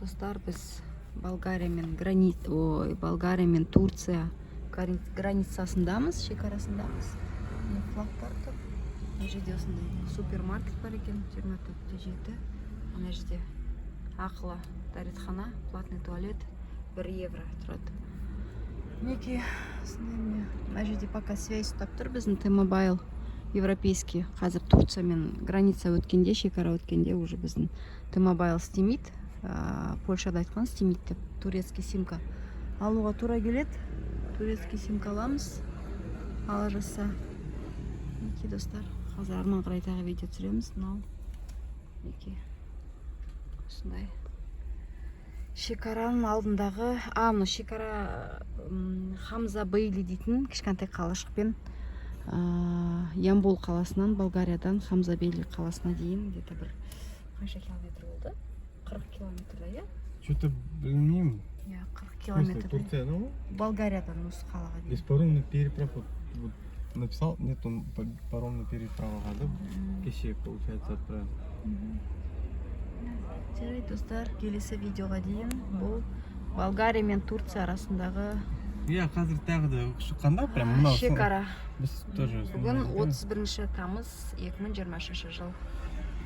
Достар, біз Болгария мен Турция границасындамыз, шекарасындамыз. Флагтар тұр. Мына жерде осындай супермаркет бар екен, 24-7. Ана жерде ақылы дәретхана, платный туалет 1 евро тұрады. Неке, мына жерде пока связь ұстап тұр біздің T-Mobile европейский. Қазір Турция мен граница өткенде, шекара өткенде уже біздің T-Mobile істемейді. Польшада айтқан істемейді деп, турецкий симка алуға тура келеді. Турецкий симка аламыз, ала жаса. Неке достар, қазір Арман Қырайтағы видео түсіреміз. Мынау неке осындай шекараның алдындағы, мына шекара Хамза Бейли дейтін кішкентай қалашықпен Ямбол қаласынан, Болгариядан Хамза Бейли қаласына дейін где-то бір қанша километр болды? 40 километрда, я? Что-то білмеймін. 40 километр. Турцияда ма? Болгариядан осы қалаға дейін. Здесь паромный переправ, вот написал, нет, он паромный переправаға да, кеше, получается, отправил. Жарайды достар, келесі видеоға дейін. Бұл Болгария мен Турция арасындағы Қазір тағы да шыққанда, прям мынау шекара. Біз тоже Бүгін 31 тамыз 2023 жыл.